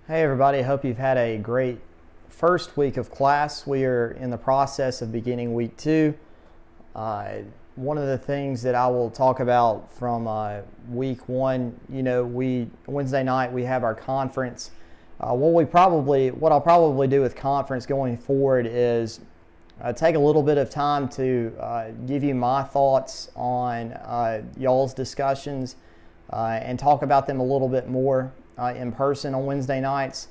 Hey everybody, I hope you've had a great first week of class. We are in the process of beginning week 2. One of the things that I will talk about from week 1, Wednesday night we have our conference. What I'll probably do with conference going forward is take a little bit of time to give you my thoughts on y'all's discussions and talk about them a little bit more in person on Wednesday nights.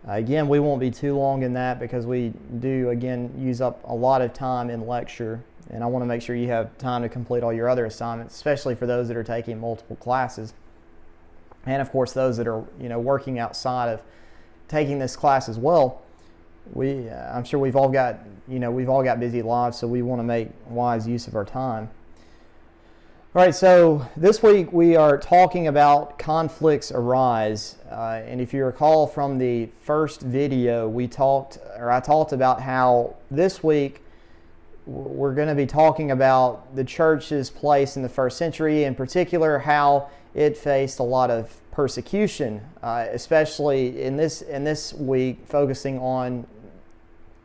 Again, we won't be too long in that because we do, again, use up a lot of time in lecture, and I want to make sure you have time to complete all your other assignments, especially for those that are taking multiple classes, and of course those that are working outside of taking this class as well. I'm sure we've all got busy lives, so we want to make wise use of our time. All right, so this week we are talking about conflicts arise, and if you recall from the first video, I talked about how this week we're going to be talking about the church's place in the first century, in particular how it faced a lot of persecution, especially in this week, focusing on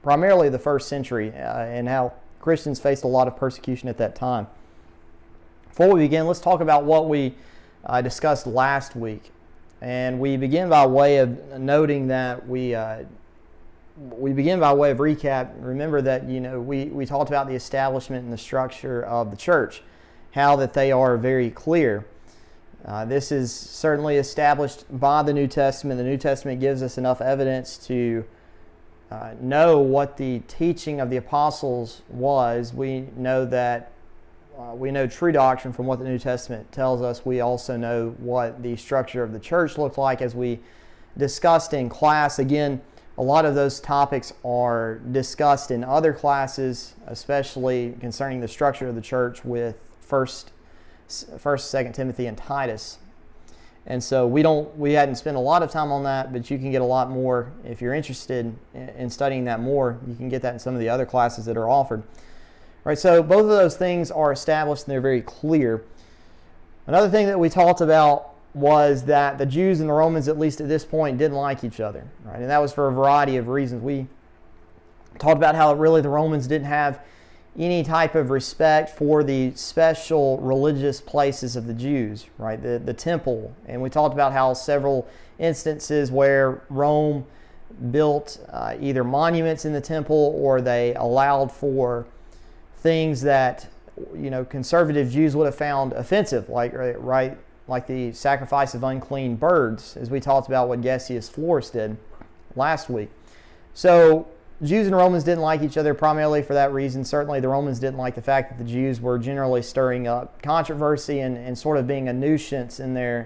primarily the first century and how Christians faced a lot of persecution at that time. Before we begin, let's talk about what we discussed last week. And we begin by way of noting that we begin by way of recap. Remember that we talked about the establishment and the structure of the church, how that they are very clear. This is certainly established by the New Testament. The New Testament gives us enough evidence to know what the teaching of the apostles was. We know true doctrine from what the New Testament tells us. We also know what the structure of the church looked like, as we discussed in class. Again, a lot of those topics are discussed in other classes, especially concerning the structure of the church with 1st, 2nd Timothy, and Titus. And so we hadn't spent a lot of time on that, but you can get a lot more if you're interested in studying that more. You can get that in some of the other classes that are offered. Right, so both of those things are established and they're very clear. Another thing that we talked about was that the Jews and the Romans, at least at this point, didn't like each other. Right? And that was for a variety of reasons. We talked about how really the Romans didn't have any type of respect for the special religious places of the Jews, right? The temple. And we talked about how several instances where Rome built either monuments in the temple, or they allowed for things that conservative Jews would have found offensive, like the sacrifice of unclean birds, as we talked about what Gessius Florus did last week. So Jews and Romans didn't like each other primarily for that reason. Certainly the Romans didn't like the fact that the Jews were generally stirring up controversy and sort of being a nuisance in their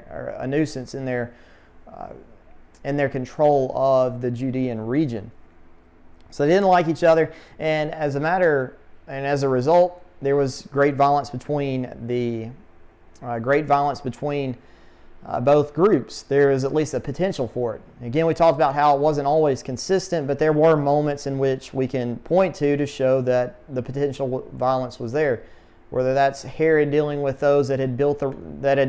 control of the Judean region. So they didn't like each other, and as a result, there was great violence between both groups. There is at least a potential for it. Again, we talked about how it wasn't always consistent, but there were moments in which we can point to show that the potential violence was there. Whether that's Herod dealing with those that had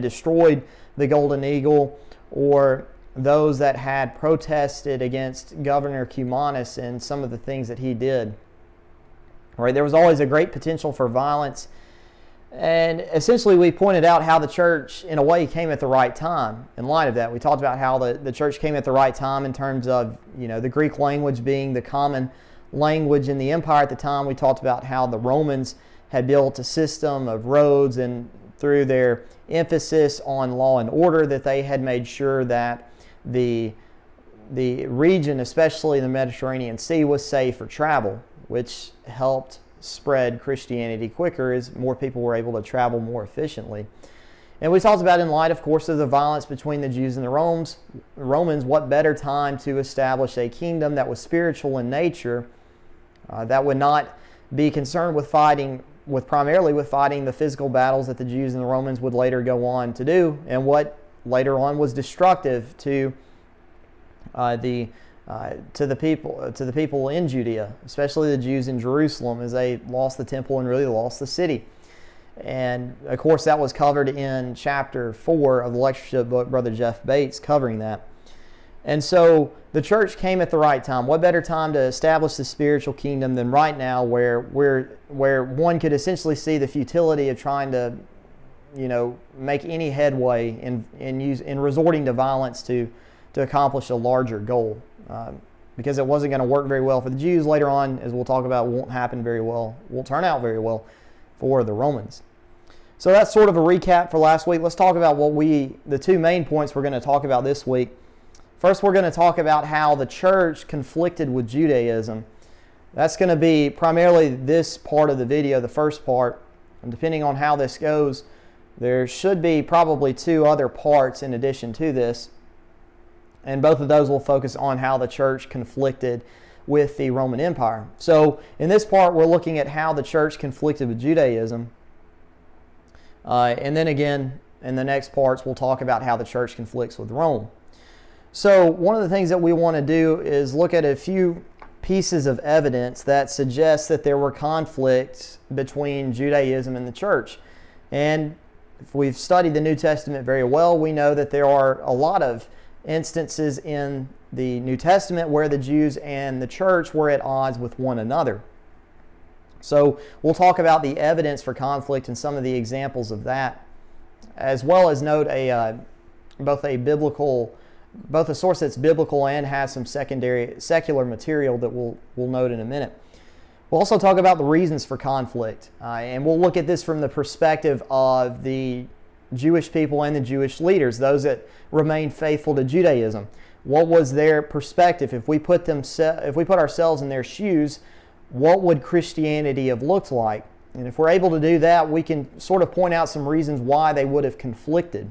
destroyed the Golden Eagle, or those that had protested against Governor Cumanus and some of the things that he did. Right, there was always a great potential for violence, and essentially we pointed out how the church, in a way, came at the right time in light of that. We talked about how the church came at the right time in terms of the Greek language being the common language in the empire at the time. We talked about how the Romans had built a system of roads, and through their emphasis on law and order, that they had made sure that the region, especially the Mediterranean Sea, was safe for travel, which helped spread Christianity quicker as more people were able to travel more efficiently. And we talked about, in light, of course, of the violence between the Jews and the Romans, what better time to establish a kingdom that was spiritual in nature, that would not be concerned with primarily fighting the physical battles that the Jews and the Romans would later go on to do, and what later on was destructive to the people in Judea, especially the Jews in Jerusalem, as they lost the temple and really lost the city. And of course that was covered in chapter 4 of the lectureship book, Brother Jeff Bates covering that. And so the church came at the right time. What better time to establish the spiritual kingdom than right now, where one could essentially see the futility of trying to, make any headway in resorting to violence to accomplish a larger goal, because it wasn't going to work very well for the Jews later on, as we'll talk about. Won't turn out very well for the Romans. So that's sort of a recap for last week. Let's talk about the two main points we're going to talk about this week. First, we're going to talk about how the church conflicted with Judaism. That's going to be primarily this part of the video, the first part. And depending on how this goes, there should be probably two other parts in addition to this. And both of those will focus on how the church conflicted with the Roman Empire. So in this part, we're looking at how the church conflicted with Judaism. And then again, in the next parts, we'll talk about how the church conflicts with Rome. So one of the things that we want to do is look at a few pieces of evidence that suggest that there were conflicts between Judaism and the church. And if we've studied the New Testament very well, we know that there are a lot of instances in the New Testament where the Jews and the church were at odds with one another. So we'll talk about the evidence for conflict and some of the examples of that, as well as note both a source that's biblical and has some secondary secular material that we'll note in a minute. We'll also talk about the reasons for conflict, and we'll look at this from the perspective of the Jewish people and the Jewish leaders, those that remained faithful to Judaism. What was their perspective? If we put ourselves in their shoes, what would Christianity have looked like? And if we're able to do that, we can sort of point out some reasons why they would have conflicted.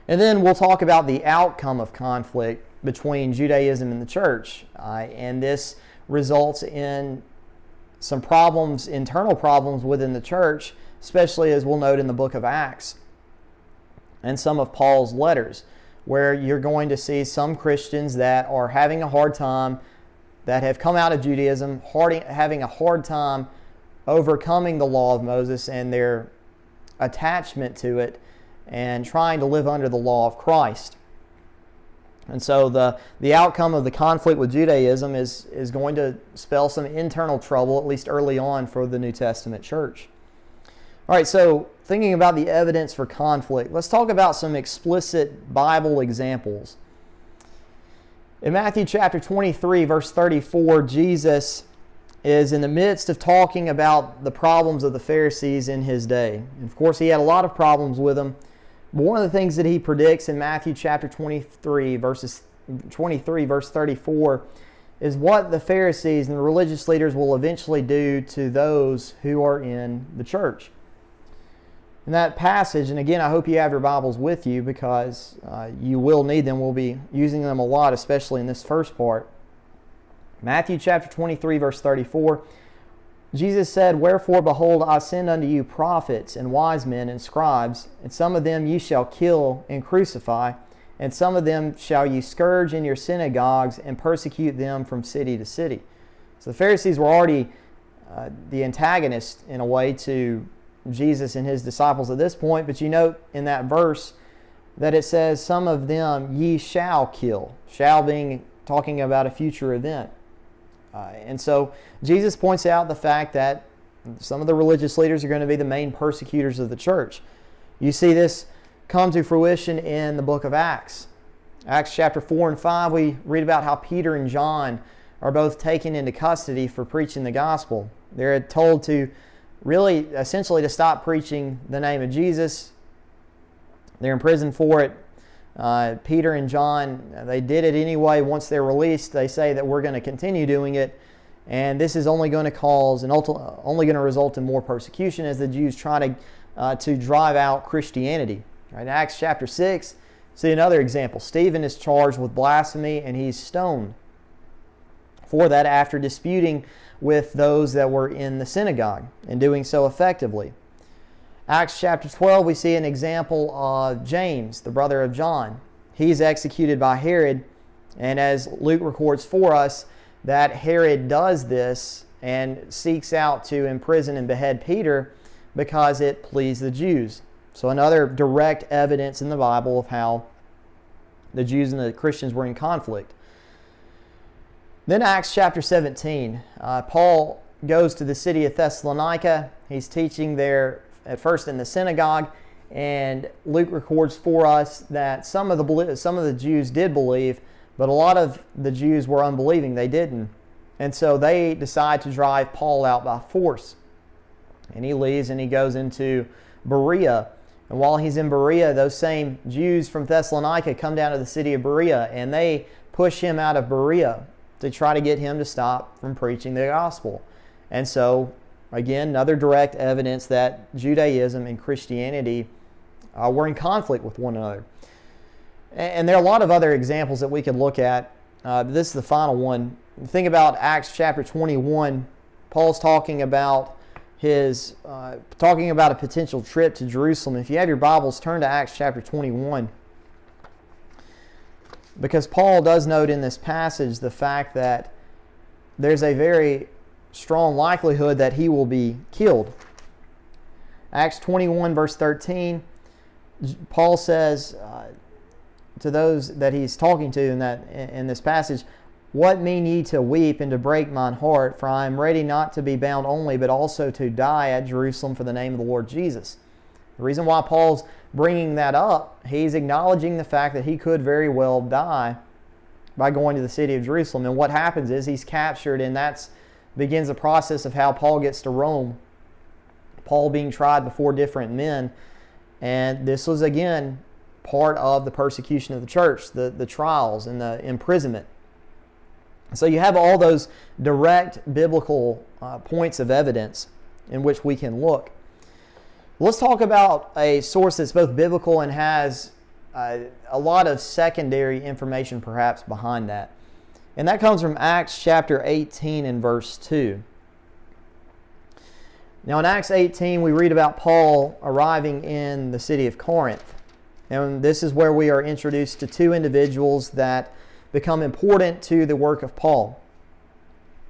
And then we'll talk about the outcome of conflict between Judaism and the church. And this results in some problems, internal problems within the church, especially as we'll note in the book of Acts and some of Paul's letters, where you're going to see some Christians that are having a hard time, that have come out of Judaism, having a hard time overcoming the law of Moses and their attachment to it, and trying to live under the law of Christ. And so the outcome of the conflict with Judaism is going to spell some internal trouble, at least early on, for the New Testament church. All right, so thinking about the evidence for conflict, let's talk about some explicit Bible examples. In Matthew chapter 23, verse 34, Jesus is in the midst of talking about the problems of the Pharisees in his day. And of course, he had a lot of problems with them. But one of the things that he predicts in Matthew chapter 23, verse 34, is what the Pharisees and the religious leaders will eventually do to those who are in the church. In that passage, and again, I hope you have your Bibles with you because you will need them. We'll be using them a lot, especially in this first part. Matthew chapter 23, verse 34, Jesus said, "Wherefore, behold, I send unto you prophets and wise men and scribes, and some of them ye shall kill and crucify, and some of them shall ye scourge in your synagogues and persecute them from city to city." So the Pharisees were already the antagonists in a way to Jesus and his disciples at this point, but you note in that verse that it says, "Some of them ye shall kill," shall being talking about a future event. And so Jesus points out the fact that some of the religious leaders are going to be the main persecutors of the church. You see this come to fruition in the book of Acts. Acts chapter 4 and 5, we read about how Peter and John are both taken into custody for preaching the gospel. They're told to really, essentially, to stop preaching the name of Jesus. They're in prison for it. Peter and John, they did it anyway. Once they're released, they say that we're going to continue doing it, and this is only going to cause and only going to result in more persecution as the Jews try to drive out Christianity. Right, in Acts chapter 6, see another example. Stephen is charged with blasphemy, and he's stoned for that after disputing with those that were in the synagogue and doing so effectively. Acts chapter 12, we see an example of James, the brother of John. He's executed by Herod, and as Luke records for us, that Herod does this and seeks out to imprison and behead Peter because it pleased the Jews. So another direct evidence in the Bible of how The Jews and the Christians were in conflict. Then Acts chapter 17, Paul goes to the city of Thessalonica. He's teaching there at first in the synagogue, and Luke records for us that some of the Jews did believe, but a lot of the Jews were unbelieving. They didn't. And so they decide to drive Paul out by force. And he leaves and he goes into Berea. And while he's in Berea, those same Jews from Thessalonica come down to the city of Berea, and they push him out of Berea to try to get him to stop from preaching the gospel. And so, again, another direct evidence that Judaism and Christianity were in conflict with one another. And there are a lot of other examples that we could look at. This is the final one. Think about Acts chapter 21. Paul's talking about a potential trip to Jerusalem. If you have your Bibles, turn to Acts chapter 21. Because Paul does note in this passage the fact that there's a very strong likelihood that he will be killed. Acts 21 verse 13, Paul says to those that he's talking to in this passage, "What mean ye to weep and to break mine heart? For I am ready not to be bound only, but also to die at Jerusalem for the name of the Lord Jesus." The reason why Paul's bringing that up, he's acknowledging the fact that he could very well die by going to the city of Jerusalem. And what happens is he's captured, and that begins the process of how Paul gets to Rome. Paul being tried before different men. And this was, again, part of the persecution of the church, the trials and the imprisonment. So you have all those direct biblical points of evidence in which we can look. Let's talk about a source that's both biblical and has a lot of secondary information perhaps behind that. And that comes from Acts chapter 18 and verse 2. Now in Acts 18 we read about Paul arriving in the city of Corinth. And this is where we are introduced to two individuals that become important to the work of Paul.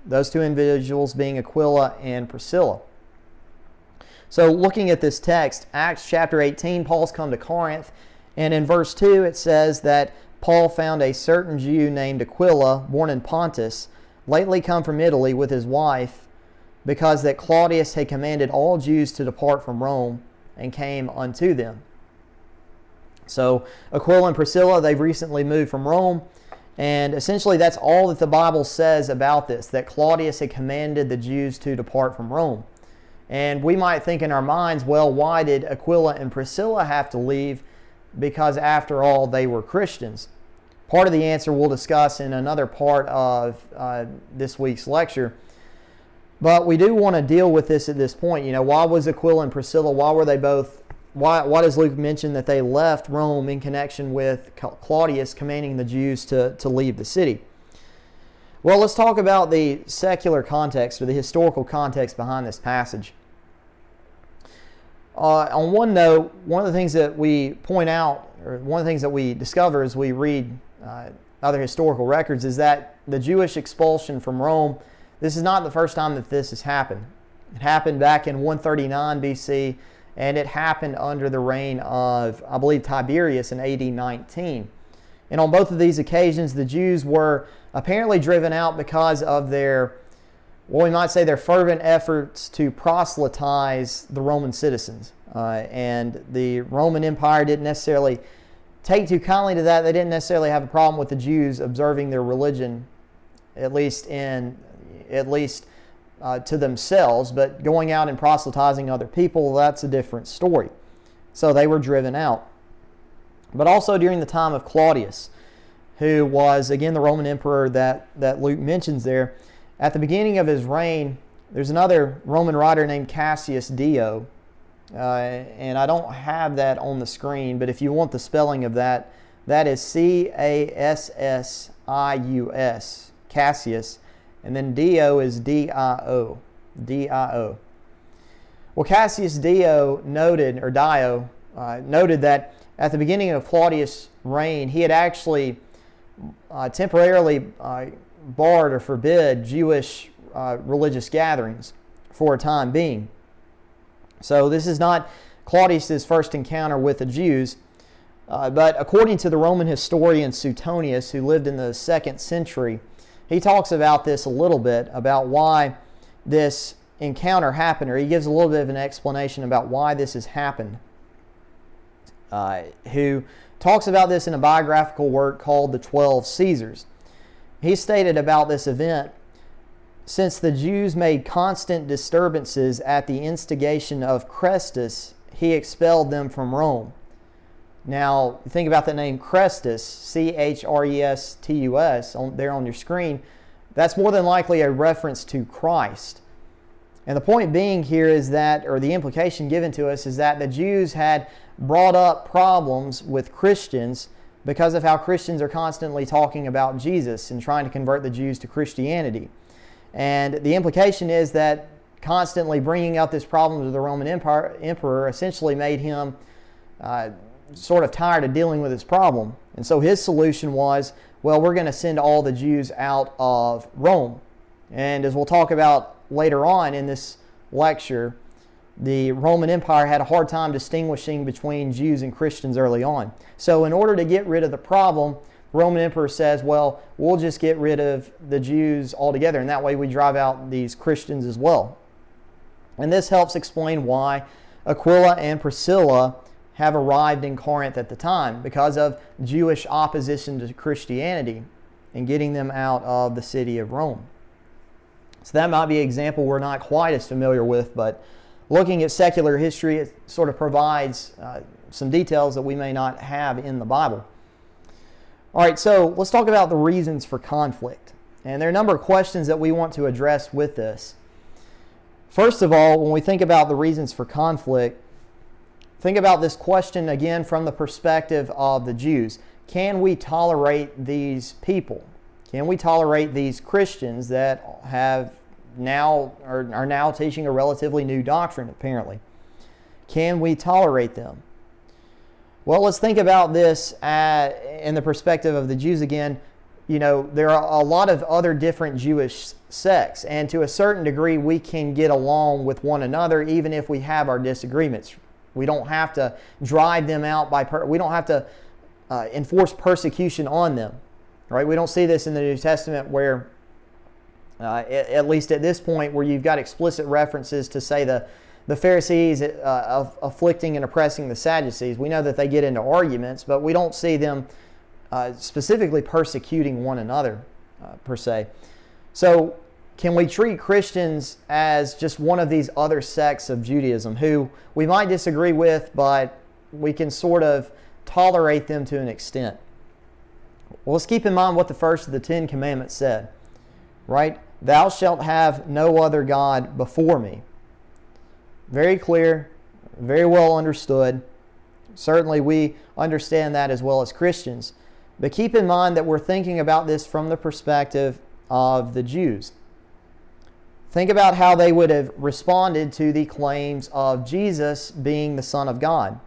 Those two individuals being Aquila and Priscilla. So looking at this text, Acts chapter 18, Paul's come to Corinth, and in verse 2 it says that Paul found a certain Jew named Aquila, born in Pontus, lately come from Italy with his wife, because that Claudius had commanded all Jews to depart from Rome, and came unto them. So Aquila and Priscilla, they've recently moved from Rome, and essentially that's all that the Bible says about this, that Claudius had commanded the Jews to depart from Rome. And we might think in our minds, well, why did Aquila and Priscilla have to leave? Because after all, they were Christians. Part of the answer we'll discuss in another part of this week's lecture. But we do want to deal with this at this point. You know, why was Aquila and Priscilla, why were they both, why does Luke mention that they left Rome in connection with Claudius commanding the Jews to leave the city? Well, let's talk about the secular context or the historical context behind this passage. On one note, one of the things that we point out, or one of the things that we discover as we read other historical records, is that the Jewish expulsion from Rome, this is not the first time that this has happened. It happened back in 139 BC, and it happened under the reign of, I believe, Tiberius in AD 19. And on both of these occasions, the Jews were apparently driven out because of their, well, we might say their fervent efforts to proselytize the Roman citizens. And the Roman Empire didn't necessarily take too kindly to that. They didn't necessarily have a problem with the Jews observing their religion, at least to themselves, but going out and proselytizing other people, that's a different story. So they were driven out. But also during the time of Claudius, who was, again, the Roman emperor that Luke mentions there, at the beginning of his reign, there's another Roman writer named Cassius Dio, and I don't have that on the screen, but if you want the spelling of that, that is Cassius, Cassius, and then Dio is Dio, Dio. Well, Cassius Dio noted that at the beginning of Claudius' reign, he had actually temporarily barred or forbid Jewish religious gatherings for a time being. So this is not Claudius' first encounter with the Jews. But according to the Roman historian Suetonius, who lived in the 2nd century, he talks about this a little bit, about why this encounter happened, or he gives a little bit of an explanation about why this has happened. Who talks about this in a biographical work called The 12 Caesars. He stated about this event, since the Jews made constant disturbances at the instigation of Chrestus, he expelled them from Rome. Now, think about the name Chrestus, C-H-R-E-S-T-U-S, there on your screen. That's more than likely a reference to Christ. And the point being here is that, or the implication given to us is that the Jews had brought up problems with Christians because of how Christians are constantly talking about Jesus and trying to convert the Jews to Christianity. And the implication is that constantly bringing up this problem to the Roman emperor essentially made him sort of tired of dealing with this problem. And so his solution was, well, we're going to send all the Jews out of Rome. And as we'll talk about later on in this lecture, the Roman Empire had a hard time distinguishing between Jews and Christians early on. So in order to get rid of the problem, the Roman Emperor says, well, we'll just get rid of the Jews altogether, and that way we drive out these Christians as well. And this helps explain why Aquila and Priscilla have arrived in Corinth at the time, because of Jewish opposition to Christianity and getting them out of the city of Rome. So that might be an example we're not quite as familiar with, but looking at secular history, it sort of provides some details that we may not have in the Bible. All right, so let's talk about the reasons for conflict. And there are a number of questions that we want to address with this. First of all, when we think about the reasons for conflict, think about this question again from the perspective of the Jews. Can we tolerate these people? Can we tolerate these Christians that are now teaching a relatively new doctrine, apparently? Can we tolerate them? Well, let's think about this in the perspective of the Jews again. You know, there are a lot of other different Jewish sects, and to a certain degree we can get along with one another even if we have our disagreements. We don't have to drive them out we don't have to enforce persecution on them. Right? We don't see this in the New Testament where, at least at this point, where you've got explicit references to, say, the Pharisees afflicting and oppressing the Sadducees. We know that they get into arguments, but we don't see them specifically persecuting one another, per se. So, can we treat Christians as just one of these other sects of Judaism who we might disagree with, but we can sort of tolerate them to an extent? Well, let's keep in mind what the first of the 10 Commandments said, right? Thou shalt have no other God before me. Very clear, very well understood. Certainly we understand that as well as Christians. But keep in mind that we're thinking about this from the perspective of the Jews. Think about how they would have responded to the claims of Jesus being the Son of God.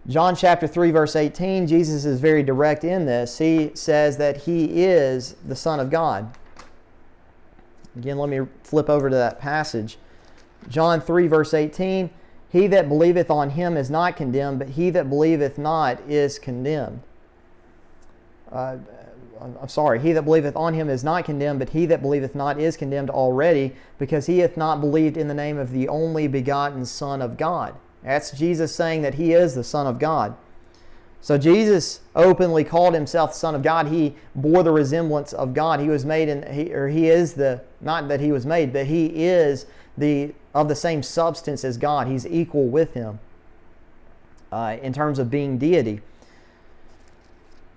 John chapter 3 verse 18, Jesus is very direct in this. He says that He is the Son of God. Again, let me flip over to that passage. John 3 verse 18, He that believeth on Him is not condemned, but he that believeth not is condemned. He that believeth on Him is not condemned, but he that believeth not is condemned already, because he hath not believed in the name of the only begotten Son of God. That's Jesus saying that He is the Son of God. So Jesus openly called Himself the Son of God. He bore the resemblance of God. He was made He is not that He was made, but He is of the same substance as God. He's equal with Him in terms of being deity.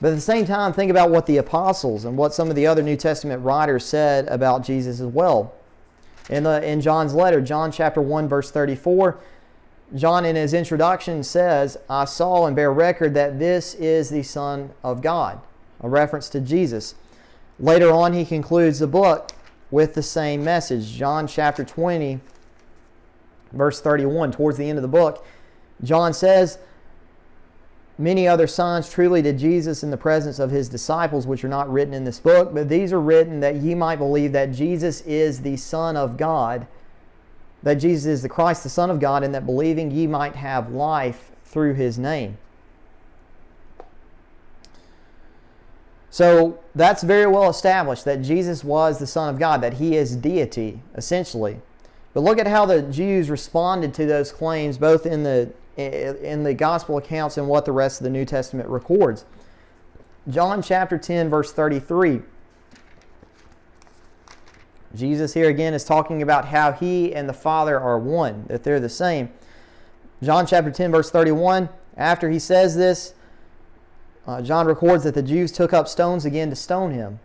But at the same time, think about what the apostles and what some of the other New Testament writers said about Jesus as well. In John's letter, John chapter 1 verse 34, John in his introduction says, I saw and bear record that this is the Son of God, a reference to Jesus. Later on, he concludes the book with the same message. John chapter 20, verse 31, towards the end of the book, John says, many other signs truly did Jesus in the presence of His disciples, which are not written in this book, but these are written that ye might believe that Jesus is the Son of God, that Jesus is the Christ, the Son of God, and that believing ye might have life through His name. So that's very well established that Jesus was the Son of God, that He is deity, essentially. But look at how the Jews responded to those claims, both in the gospel accounts and what the rest of the New Testament records. John chapter 10, verse 33. Jesus here again is talking about how He and the Father are one, that they're the same. John chapter 10, verse 31, after He says this, John records that the Jews took up stones again to stone Him.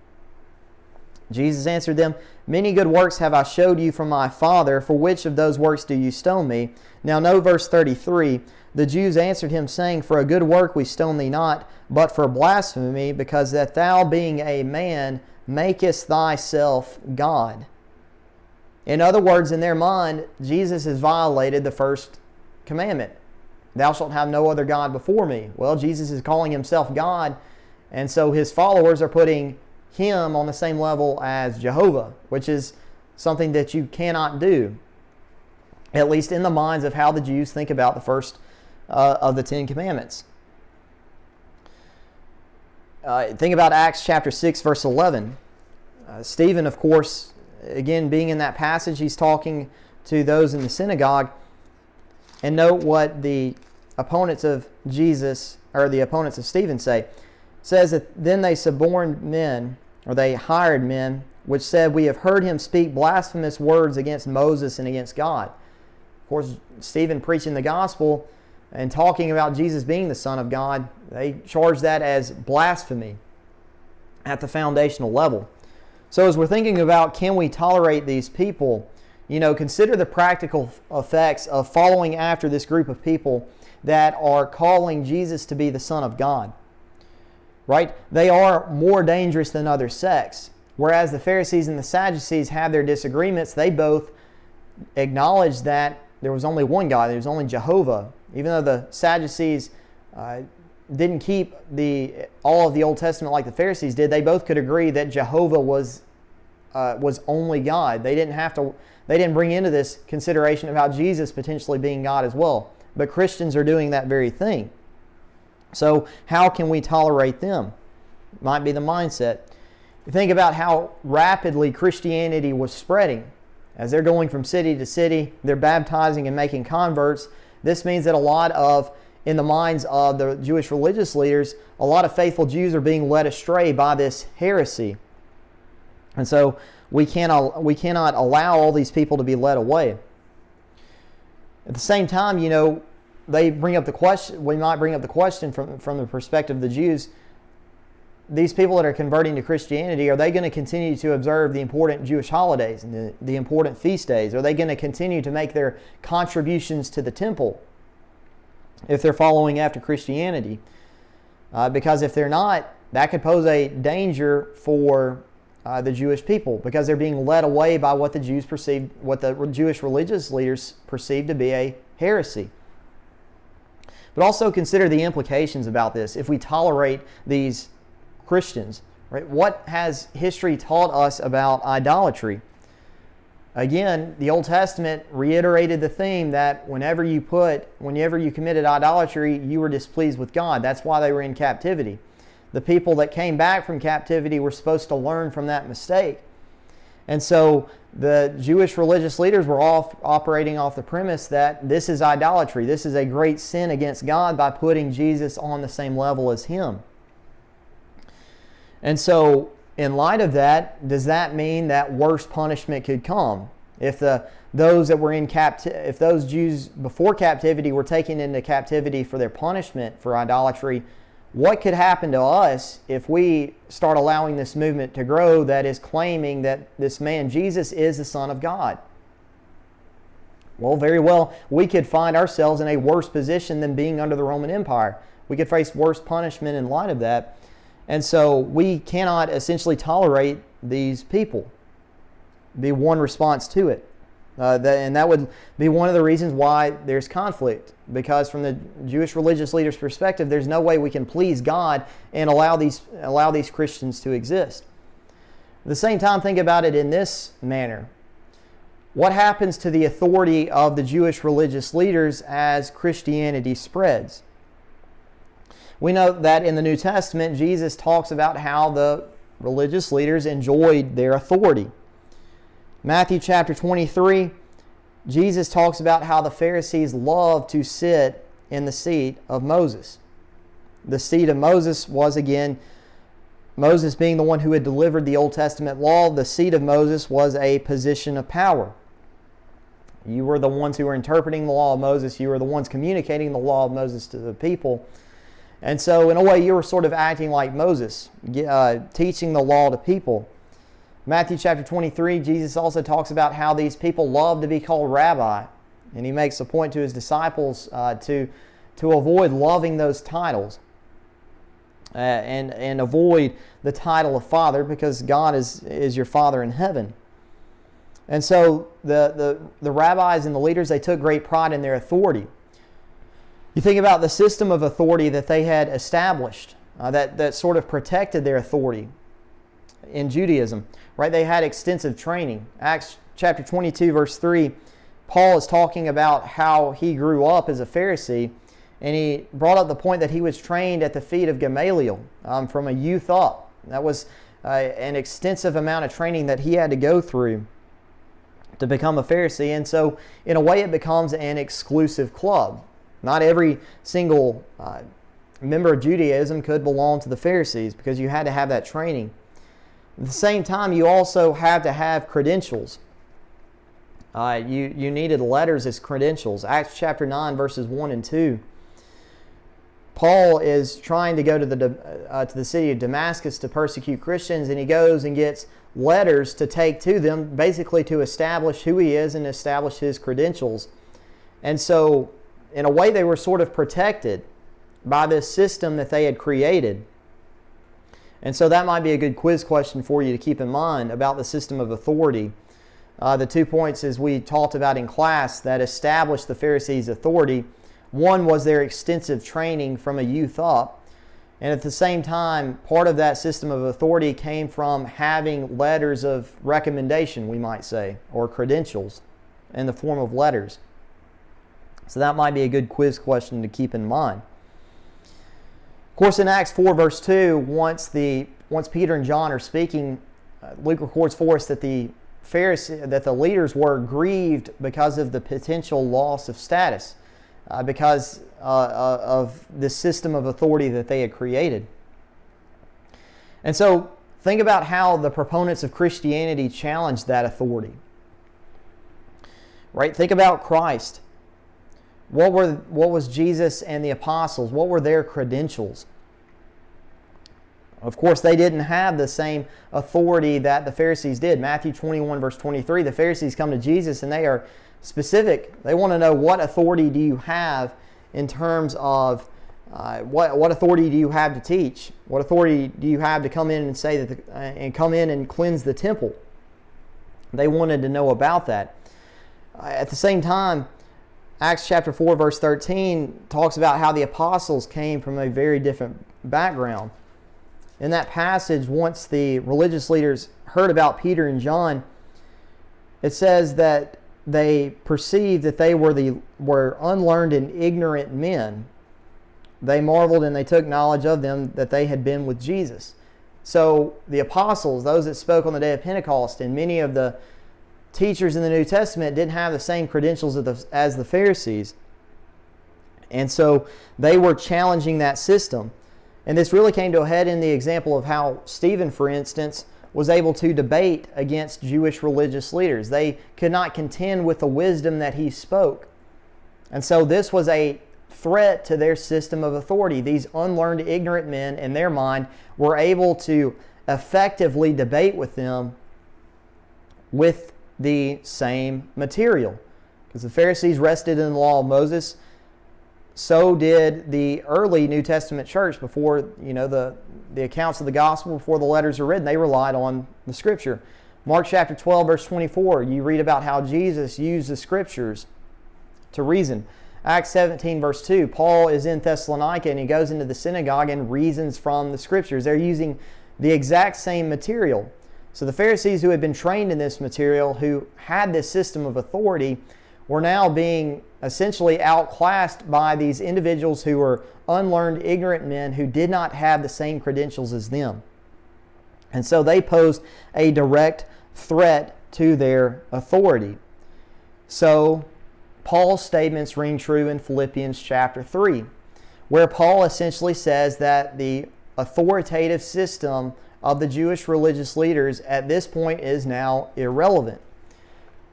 Jesus answered them, "Many good works have I showed you from my Father. For which of those works do you stone me?" Now know verse 33. The Jews answered Him, saying, "For a good work we stone thee not, but for blasphemy, because that thou, being a man, makest thyself God." In other words, in their mind, Jesus has violated the first commandment. Thou shalt have no other God before me. Well, Jesus is calling Himself God, and so His followers are putting Him on the same level as Jehovah, which is something that you cannot do, at least in the minds of how the Jews think about the first of the Ten Commandments. Think about Acts chapter 6, verse 11. Stephen, of course, again, being in that passage, he's talking to those in the synagogue. And note what the opponents of Jesus, or the opponents of Stephen, say. It says that then they suborned men, or they hired men, which said, "We have heard him speak blasphemous words against Moses and against God." Of course, Stephen preaching the gospel and talking about Jesus being the Son of God, they charge that as blasphemy at the foundational level. So as we're thinking about, can we tolerate these people, consider the practical effects of following after this group of people that are calling Jesus to be the Son of God. Right? They are more dangerous than other sects. Whereas the Pharisees and the Sadducees have their disagreements, they both acknowledge that there was only one God, there was only Jehovah. Even though the Sadducees didn't keep all of the Old Testament like the Pharisees did, they both could agree that Jehovah was only God. They didn't bring into this consideration about Jesus potentially being God as well. But Christians are doing that very thing. So how can we tolerate them? Might be the mindset. You think about how rapidly Christianity was spreading. As they're going from city to city, they're baptizing and making converts. This means that in the minds of the Jewish religious leaders, a lot of faithful Jews are being led astray by this heresy. And so we cannot allow all these people to be led away. At the same time, they bring up the question. We might bring up the question from the perspective of the Jews. These people that are converting to Christianity, are they going to continue to observe the important Jewish holidays and the important feast days? Are they going to continue to make their contributions to the temple if they're following after Christianity? Because if they're not, that could pose a danger for the Jewish people, because they're being led away by what the Jewish religious leaders perceive to be a heresy. But also consider the implications about this. If we tolerate these Christians, right? What has history taught us about idolatry? Again, the Old Testament reiterated the theme that whenever you committed idolatry, you were displeased with God. That's why they were in captivity. The people that came back from captivity were supposed to learn from that mistake. And so the Jewish religious leaders were all operating off the premise that this is idolatry. This is a great sin against God by putting Jesus on the same level as Him. And so, in light of that, does that mean that worse punishment could come? If those Jews before captivity were taken into captivity for their punishment for idolatry, what could happen to us if we start allowing this movement to grow that is claiming that this man Jesus is the Son of God? Well, very well, we could find ourselves in a worse position than being under the Roman Empire. We could face worse punishment in light of that. And so we cannot essentially tolerate these people. Be one response to it. And that would be one of the reasons why there's conflict. Because from the Jewish religious leaders' perspective, there's no way we can please God and allow these Christians to exist. At the same time, think about it in this manner. What happens to the authority of the Jewish religious leaders as Christianity spreads? we know that in the New Testament, Jesus talks about how the religious leaders enjoyed their authority. Matthew chapter 23, Jesus talks about how the Pharisees loved to sit in the seat of Moses. The seat of Moses was, again, Moses being the one who had delivered the Old Testament law. The seat of Moses was a position of power. You were the ones who were interpreting the law of Moses. You were the ones communicating the law of Moses to the people. And so, in a way, you were sort of acting like Moses, teaching the law to people. Matthew chapter 23, Jesus also talks about how these people love to be called rabbi. And he makes a point to his disciples to avoid loving those titles. And avoid the title of Father, because God is your Father in heaven. And so the rabbis and the leaders, they took great pride in their authority. You think about the system of authority that they had established that sort of protected their authority in Judaism. Right? They had extensive training. Acts chapter 22 verse 3, Paul is talking about how he grew up as a Pharisee. And he brought up the point that he was trained at the feet of Gamaliel from a youth up. That was an extensive amount of training that he had to go through to become a Pharisee. And so, in a way, it becomes an exclusive club. Not every single member of Judaism could belong to the Pharisees because you had to have that training. At the same time, you also had to have credentials. You needed letters as credentials. Acts chapter 9, verses 1 and 2. Paul is trying to go to the city of Damascus to persecute Christians, and he goes and gets letters to take to them, basically to establish who he is and establish his credentials. And so, in a way, they were sort of protected by this system that they had created. And so that might be a good quiz question for you to keep in mind about the system of authority. The 2 points, as we talked about in class, that established the Pharisees' authority. One was their extensive training from a youth up. And at the same time, part of that system of authority came from having letters of recommendation, we might say, or credentials in the form of letters. So that might be a good quiz question to keep in mind. Of course, in Acts 4 verse 2, once Peter and John are speaking, Luke records for us that the leaders were grieved because of the potential loss of status. Because of the system of authority that they had created. And so think about how the proponents of Christianity challenged that authority. Right? Think about Christ. What was Jesus and the apostles? What were their credentials? Of course, they didn't have the same authority that the Pharisees did. Matthew 21 verse 23, the Pharisees come to Jesus and they are specific. They want to know, what authority do you have in terms of what authority do you have to teach? What authority do you have to come in and say that and come in and cleanse the temple? They wanted to know about that. At the same time, Acts chapter 4 verse 13 talks about how the apostles came from a very different background. In that passage, once the religious leaders heard about Peter and John, it says that they perceived that they were unlearned and ignorant men. They marveled and they took knowledge of them that they had been with Jesus. So the apostles, those that spoke on the day of Pentecost, and many of the teachers in the New Testament didn't have the same credentials as the Pharisees. And so they were challenging that system. And this really came to a head in the example of how Stephen, for instance, was able to debate against Jewish religious leaders. They could not contend with the wisdom that he spoke. And so this was a threat to their system of authority. These unlearned, ignorant men, in their mind, were able to effectively debate with them with the same material. Because the Pharisees rested in the law of Moses, so did the early New Testament church before, the accounts of the gospel, before the letters are written. They relied on the scripture. Mark chapter 12 verse 24, you read about how Jesus used the scriptures to reason. Acts 17 verse 2, Paul is in Thessalonica and he goes into the synagogue and reasons from the scriptures. They're using the exact same material. So the Pharisees who had been trained in this material, who had this system of authority, were now being essentially outclassed by these individuals who were unlearned, ignorant men who did not have the same credentials as them. And so they posed a direct threat to their authority. So Paul's statements ring true in Philippians chapter 3, where Paul essentially says that the authoritative system of the Jewish religious leaders at this point is now irrelevant.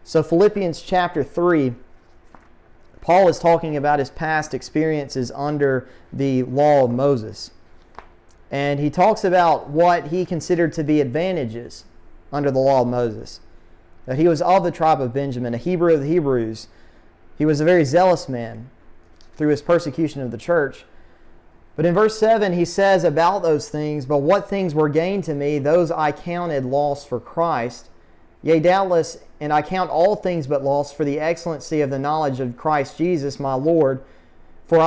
So Philippians chapter 3, Paul is talking about his past experiences under the law of Moses. And he talks about what he considered to be advantages under the law of Moses. That he was of the tribe of Benjamin, a Hebrew of the Hebrews. He was a very zealous man through his persecution of the church. But in verse 7 he says about those things, "But what things were gained to me, those I counted loss for Christ. Yea, doubtless, and I count all things but loss for the excellency of the knowledge of Christ Jesus my Lord, for whom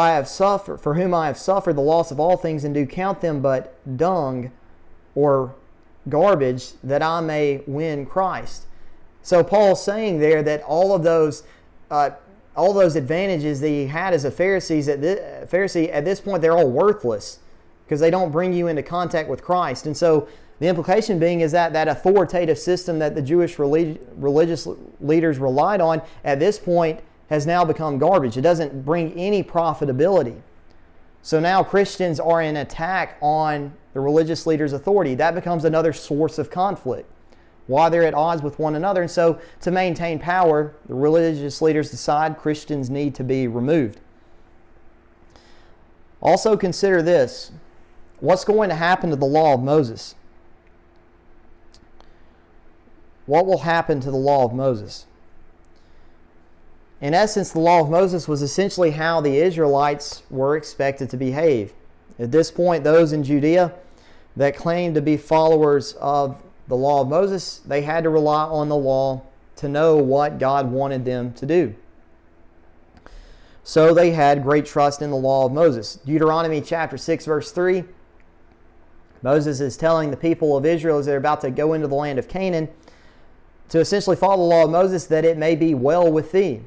I have suffered the loss of all things, and do count them but dung or garbage, that I may win Christ." So Paul's saying there that all those advantages that he had as a Pharisee at this point, they're all worthless because they don't bring you into contact with Christ. And so the implication being is that that authoritative system that the Jewish religious leaders relied on at this point has now become garbage. It doesn't bring any profitability. So now Christians are in attack on the religious leaders' authority. That becomes another source of conflict, why they're at odds with one another. And so to maintain power, the religious leaders decide Christians need to be removed. Also consider this. What's going to happen to the law of Moses? What will happen to the law of Moses? In essence, the law of Moses was essentially how the Israelites were expected to behave. At this point, those in Judea that claimed to be followers of the law of Moses, they had to rely on the law to know what God wanted them to do. So they had great trust in the law of Moses. Deuteronomy chapter 6 verse 3, Moses is telling the people of Israel as they're about to go into the land of Canaan to essentially follow the law of Moses, that it may be well with thee,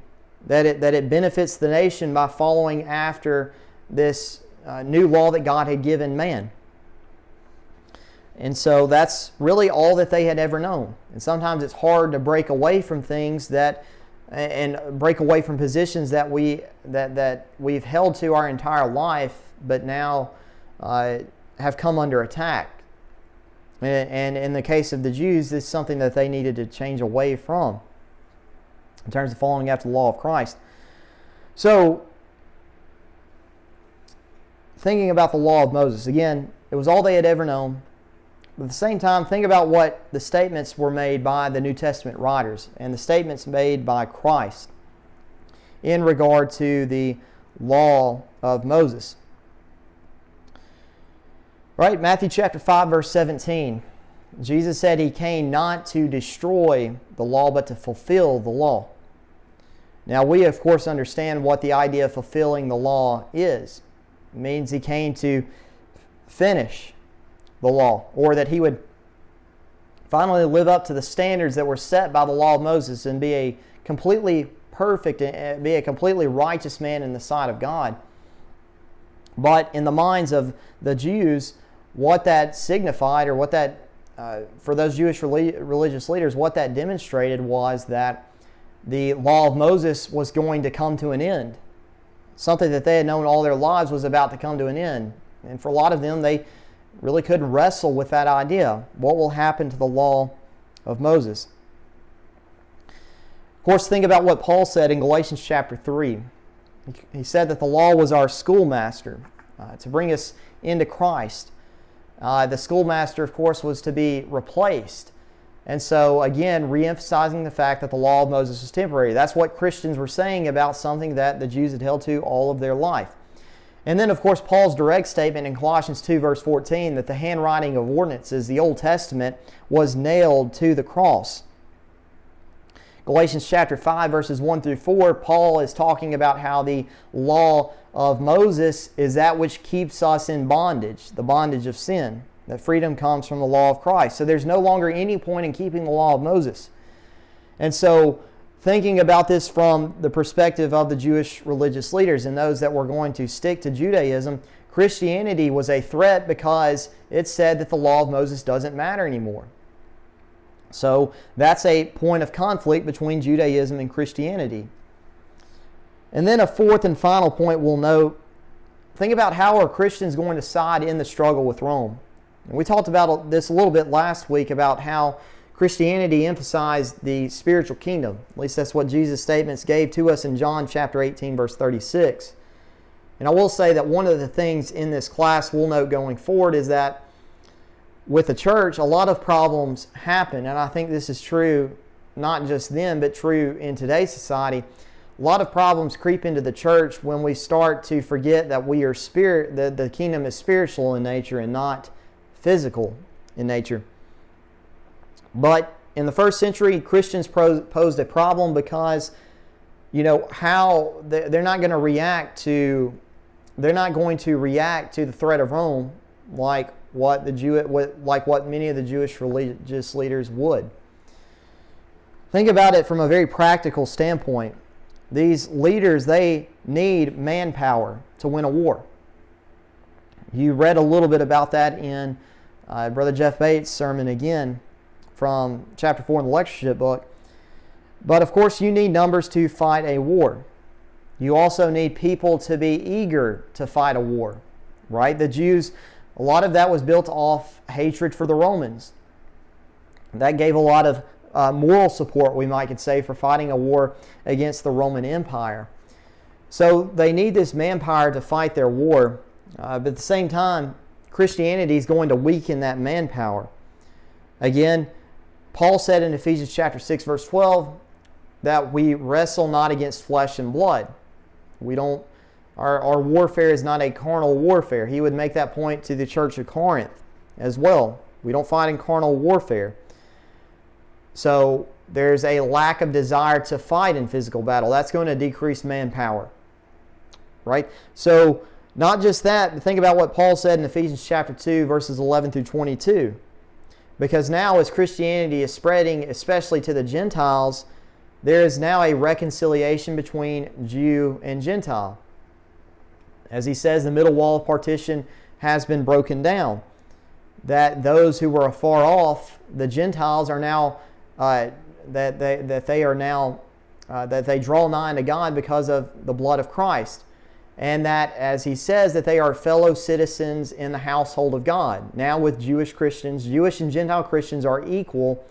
that it benefits the nation by following after this new law that God had given man. And so that's really all that they had ever known. And sometimes it's hard to break away from things and break away from positions that we've held to our entire life, but now have come under attack. And in the case of the Jews, this is something that they needed to change away from in terms of following after the law of Christ. So, thinking about the law of Moses, again, it was all they had ever known. But at the same time, think about what the statements were made by the New Testament writers and the statements made by Christ in regard to the law of Moses. Right? Matthew chapter 5 verse 17. Jesus said he came not to destroy the law but to fulfill the law. Now we of course understand what the idea of fulfilling the law is. It means he came to finish the law, or that he would finally live up to the standards that were set by the law of Moses and be a completely perfect and be a completely righteous man in the sight of God. But in the minds of the Jews, what that signified, or what that, for those Jewish religious leaders, what that demonstrated was that the law of Moses was going to come to an end. Something that they had known all their lives was about to come to an end. And for a lot of them, they really couldn't wrestle with that idea. What will happen to the law of Moses? Of course, think about what Paul said in Galatians chapter 3. He said that the law was our schoolmaster to bring us into Christ. The schoolmaster, of course, was to be replaced. And so, again, re-emphasizing the fact that the law of Moses was temporary. That's what Christians were saying about something that the Jews had held to all of their life. And then, of course, Paul's direct statement in Colossians 2, verse 14, that the handwriting of ordinances, the Old Testament, was nailed to the cross. Galatians chapter 5, verses 1 through 4, Paul is talking about how the law of Moses is that which keeps us in bondage, the bondage of sin. That freedom comes from the law of Christ. So there's no longer any point in keeping the law of Moses. And so thinking about this from the perspective of the Jewish religious leaders and those that were going to stick to Judaism, Christianity was a threat because it said that the law of Moses doesn't matter anymore. So that's a point of conflict between Judaism and Christianity. And then a fourth and final point we'll note, think about how are Christians going to side in the struggle with Rome. And we talked about this a little bit last week about how Christianity emphasized the spiritual kingdom. At least that's what Jesus' statements gave to us in John chapter 18, verse 36. And I will say that one of the things in this class we'll note going forward is that with the church, a lot of problems happen. And I think this is true not just then, but true in today's society. A lot of problems creep into the church when we start to forget that we are the kingdom is spiritual in nature and not physical in nature. But in the first century, Christians posed a problem because, how they're not going to react to the threat of Rome like what many of the Jewish religious leaders would. Think about it from a very practical standpoint. These leaders, they need manpower to win a war. You read a little bit about that in Brother Jeff Bates' sermon again from chapter 4 in the lectureship book. But of course, you need numbers to fight a war. You also need people to be eager to fight a war, right? The Jews, a lot of that was built off hatred for the Romans. That gave a lot of moral support, we might could say, for fighting a war against the Roman Empire. So they need this manpower to fight their war. But at the same time, Christianity is going to weaken that manpower. Again, Paul said in Ephesians chapter 6, verse 12, that we wrestle not against flesh and blood. Our warfare is not a carnal warfare. He would make that point to the church of Corinth as well. We don't fight in carnal warfare. So there's a lack of desire to fight in physical battle. That's going to decrease manpower, right? So not just that, but think about what Paul said in Ephesians chapter 2, verses 11 through 22. Because now as Christianity is spreading, especially to the Gentiles, there is now a reconciliation between Jew and Gentile. As he says, the middle wall of partition has been broken down. That those who were afar off, the Gentiles, are now that they draw nigh unto God because of the blood of Christ. And that, as he says, that they are fellow citizens in the household of God. Now with Jewish Christians, Jewish and Gentile Christians are equal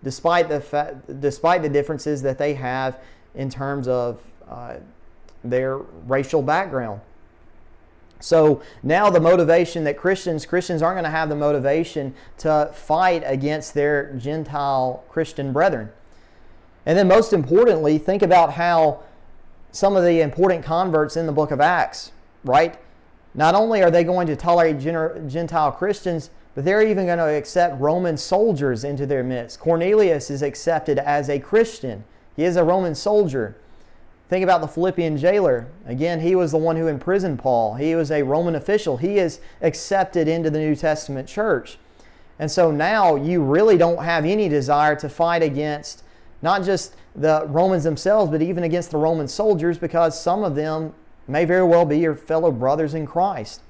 despite the differences that they have in terms of their racial background. So now the motivation that Christians aren't going to have the motivation to fight against their Gentile Christian brethren. And then most importantly, think about how some of the important converts in the book of Acts, right? Not only are they going to tolerate Gentile Christians, but they're even going to accept Roman soldiers into their midst. Cornelius is accepted as a Christian. He is a Roman soldier. Think about the Philippian jailer. Again, he was the one who imprisoned Paul. He was a Roman official. He is accepted into the New Testament church. And so now you really don't have any desire to fight against not just the Romans themselves, but even against the Roman soldiers, because some of them may very well be your fellow brothers in Christ.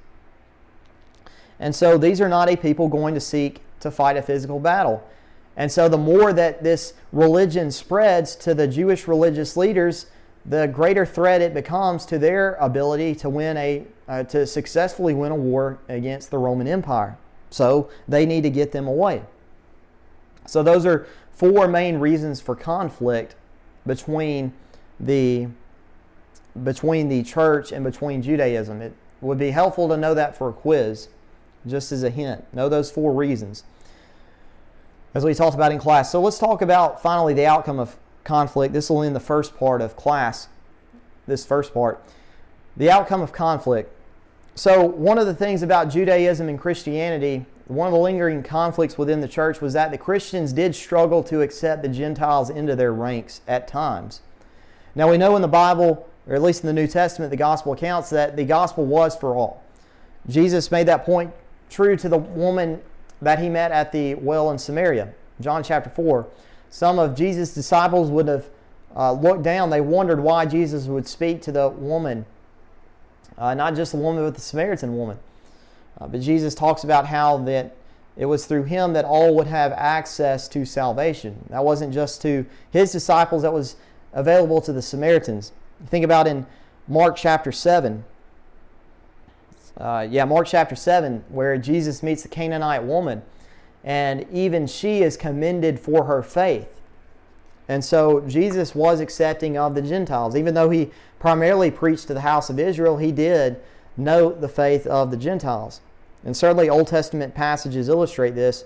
And so these are not a people going to seek to fight a physical battle. And so the more that this religion spreads to the Jewish religious leaders, the greater threat it becomes to their ability to to successfully win a war against the Roman Empire. So they need to get them away. So those are four main reasons for conflict between the church and between Judaism. It would be helpful to know that for a quiz, just as a hint. Know those four reasons, as we talked about in class. So let's talk about finally the outcome of conflict. This will end the first part of class, this first part. The outcome of conflict. So one of the things about Judaism and Christianity, one of the lingering conflicts within the church was that the Christians did struggle to accept the Gentiles into their ranks at times. Now we know in the Bible, or at least in the New Testament, the gospel accounts that the gospel was for all. Jesus made that point true to the woman that he met at the well in Samaria. John chapter 4. Some of Jesus' disciples would have looked down, they wondered why Jesus would speak to the woman, not just the woman, but the Samaritan woman. But Jesus talks about how that it was through him that all would have access to salvation. That wasn't just to his disciples, that was available to the Samaritans. Think about in Mark chapter 7. Mark chapter 7, where Jesus meets the Canaanite woman, and even she is commended for her faith. And so Jesus was accepting of the Gentiles. Even though he primarily preached to the house of Israel, he did note the faith of the Gentiles. And certainly Old Testament passages illustrate this.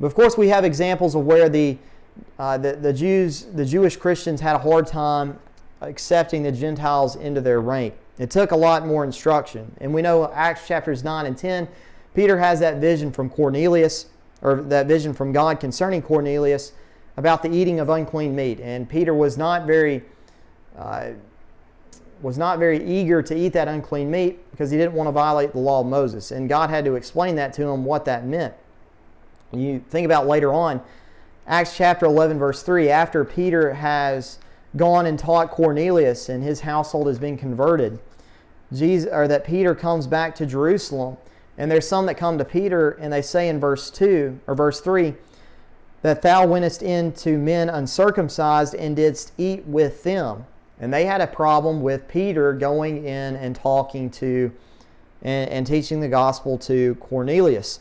But of course we have examples of where the Jewish Christians had a hard time accepting the Gentiles into their rank. It took a lot more instruction. And we know Acts chapters 9 and 10, Peter has that vision from Cornelius, or that vision from God concerning Cornelius about the eating of unclean meat. And Peter was not very eager to eat that unclean meat because he didn't want to violate the law of Moses. And God had to explain that to him, what that meant. You think about later on, Acts chapter 11 verse 3, after Peter has gone and taught Cornelius and his household has been converted, that Peter comes back to Jerusalem, and there's some that come to Peter and they say in verse 2 or verse 3 that thou wentest in to men uncircumcised and didst eat with them. And they had a problem with Peter going in and talking to and teaching the gospel to Cornelius,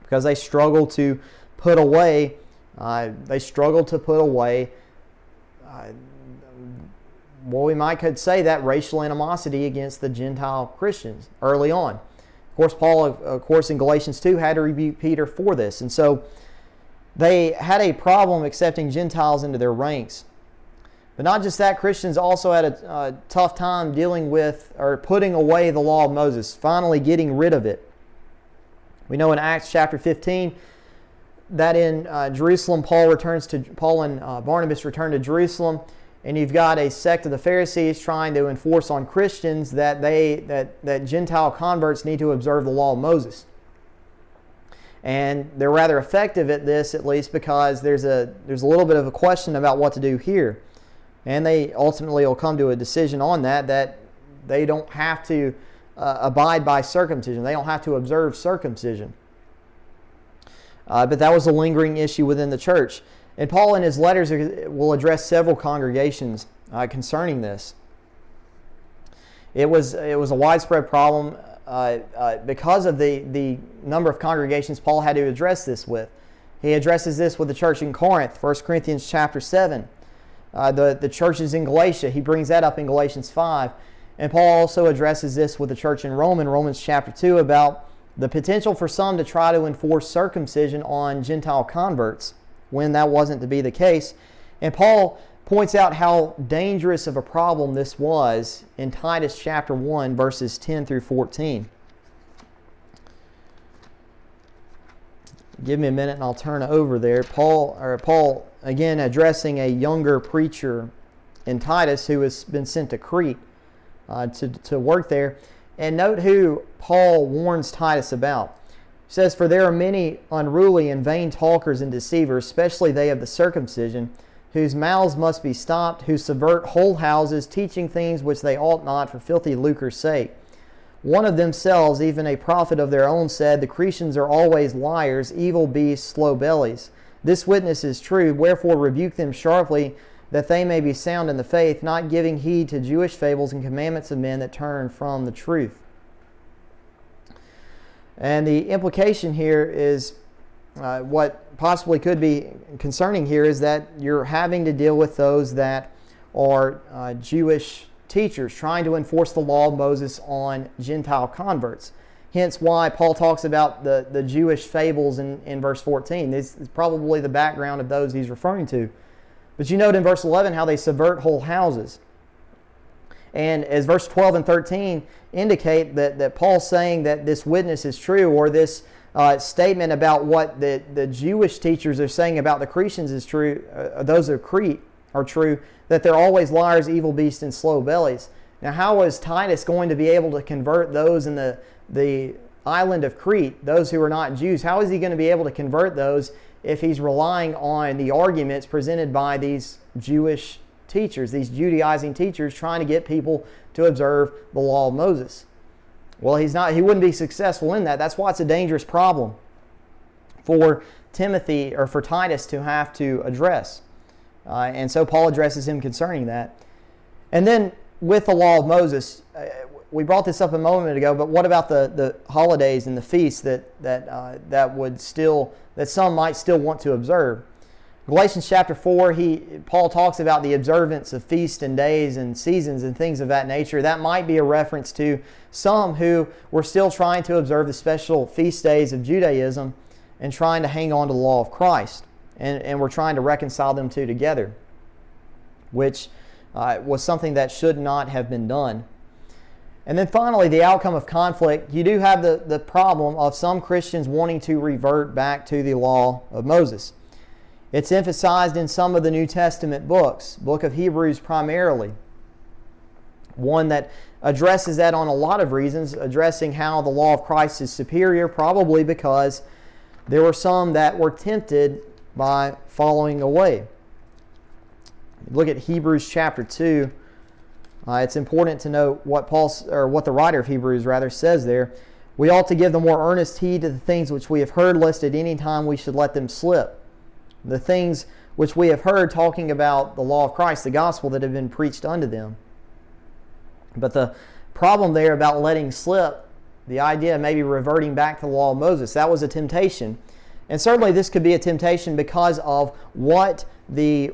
because they struggled to put away what we could say that racial animosity against the Gentile Christians early on. Of course, Paul, of course, in Galatians 2 had to rebuke Peter for this. And so they had a problem accepting Gentiles into their ranks. But not just that, Christians also had a tough time dealing with or putting away the law of Moses, finally getting rid of it. We know in Acts chapter 15 that in Jerusalem, Paul and Barnabas return to Jerusalem, and you've got a sect of the Pharisees trying to enforce on Christians that Gentile converts need to observe the law of Moses. And they're rather effective at this, at least, because there's a little bit of a question about what to do here. And they ultimately will come to a decision on that they don't have to abide by circumcision. They don't have to observe circumcision. But that was a lingering issue within the church. And Paul in his letters will address several congregations concerning this. It was a widespread problem because of the number of congregations Paul had to address this with. He addresses this with the church in Corinth, 1 Corinthians chapter 7. The churches in Galatia, he brings that up in Galatians 5. And Paul also addresses this with the church in Rome, in Romans chapter 2, about the potential for some to try to enforce circumcision on Gentile converts when that wasn't to be the case. And Paul points out how dangerous of a problem this was in Titus chapter 1, verses 10 through 14. Give me a minute and I'll turn over there. Paul again addressing a younger preacher in Titus who has been sent to Crete to work there. And note who Paul warns Titus about. He says, "For there are many unruly and vain talkers and deceivers, especially they of the circumcision, whose mouths must be stopped, who subvert whole houses, teaching things which they ought not for filthy lucre's sake. One of themselves, even a prophet of their own, said, the Cretans are always liars, evil beasts, slow bellies. This witness is true, wherefore rebuke them sharply, that they may be sound in the faith, not giving heed to Jewish fables and commandments of men that turn from the truth." And the implication here is, what possibly could be concerning here is that you're having to deal with those that are Jewish teachers trying to enforce the law of Moses on Gentile converts. Hence why Paul talks about the Jewish fables in verse 14. This is probably the background of those he's referring to. But you note in verse 11 how they subvert whole houses. And as verse 12 and 13 indicate that Paul's saying that this witness is true, or this statement about what the Jewish teachers are saying about the Cretans is true, those of Crete are true, that they're always liars, evil beasts, and slow bellies. Now, how was Titus going to be able to convert those in the island of Crete, those who are not Jews? How is he going to be able to convert those if he's relying on the arguments presented by these Jewish teachers, these Judaizing teachers trying to get people to observe the law of Moses. Well, he wouldn't be successful in that. That's why it's a dangerous problem for Timothy or for Titus to have to address. And so Paul addresses him concerning that. And then with the law of Moses, we brought this up a moment ago, but what about the holidays and the feasts that some might still want to observe? Galatians chapter 4, Paul talks about the observance of feasts and days and seasons and things of that nature. That might be a reference to some who were still trying to observe the special feast days of Judaism and trying to hang on to the law of Christ. And we're trying to reconcile them two together, which was something that should not have been done. And then finally, the outcome of conflict. You do have the problem of some Christians wanting to revert back to the law of Moses. It's emphasized in some of the New Testament books, book of Hebrews primarily. One that addresses that on a lot of reasons, addressing how the law of Christ is superior, probably because there were some that were tempted by following away. Look at Hebrews chapter 2. It's important to note what the writer of Hebrews says there. We ought to give the more earnest heed to the things which we have heard, lest at any time we should let them slip. The things which we have heard, talking about the law of Christ, the gospel that have been preached unto them. But the problem there about letting slip, the idea of maybe reverting back to the law of Moses, that was a temptation. And certainly this could be a temptation because of what the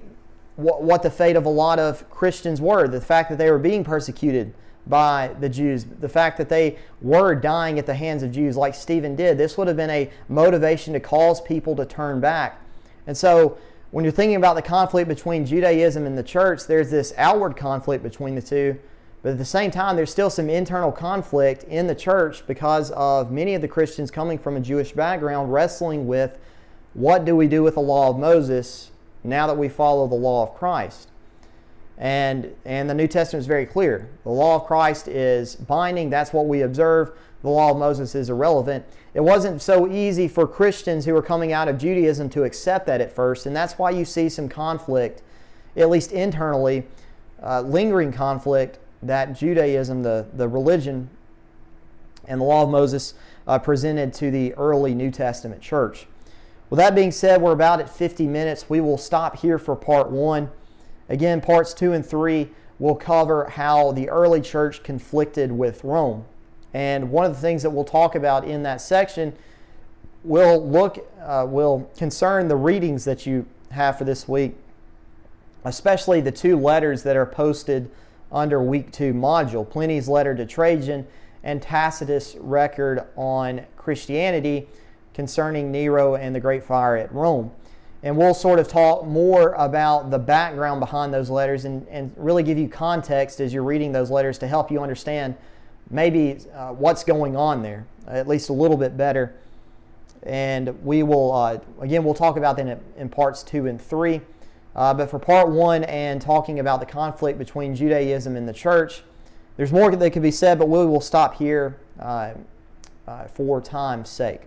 fate of a lot of Christians were. The fact that they were being persecuted by the Jews, the fact that they were dying at the hands of Jews like Stephen did. This would have been a motivation to cause people to turn back. And so when you're thinking about the conflict between Judaism and the church, there's this outward conflict between the two. But at the same time, there's still some internal conflict in the church because of many of the Christians coming from a Jewish background wrestling with what do we do with the law of Moses now that we follow the law of Christ. And the New Testament is very clear. The law of Christ is binding. That's what we observe. The law of Moses is irrelevant. It wasn't so easy for Christians who were coming out of Judaism to accept that at first, and that's why you see some conflict, at least internally, lingering conflict that Judaism, the religion, and the law of Moses presented to the early New Testament church. With that being said, we're about at 50 minutes. We will stop here for part 1. Again, parts 2 and 3 will cover how the early church conflicted with Rome. And one of the things that we'll talk about in that section will concern the readings that you have for this week, especially the 2 letters that are posted under week 2 module, Pliny's letter to Trajan and Tacitus' record on Christianity concerning Nero and the Great Fire at Rome. And we'll sort of talk more about the background behind those letters and really give you context as you're reading those letters to help you understand maybe what's going on there, at least a little bit better. And we will, again, we'll talk about that in parts 2 and 3. But for part 1 and talking about the conflict between Judaism and the church, there's more that could be said, but we will stop here for time's sake.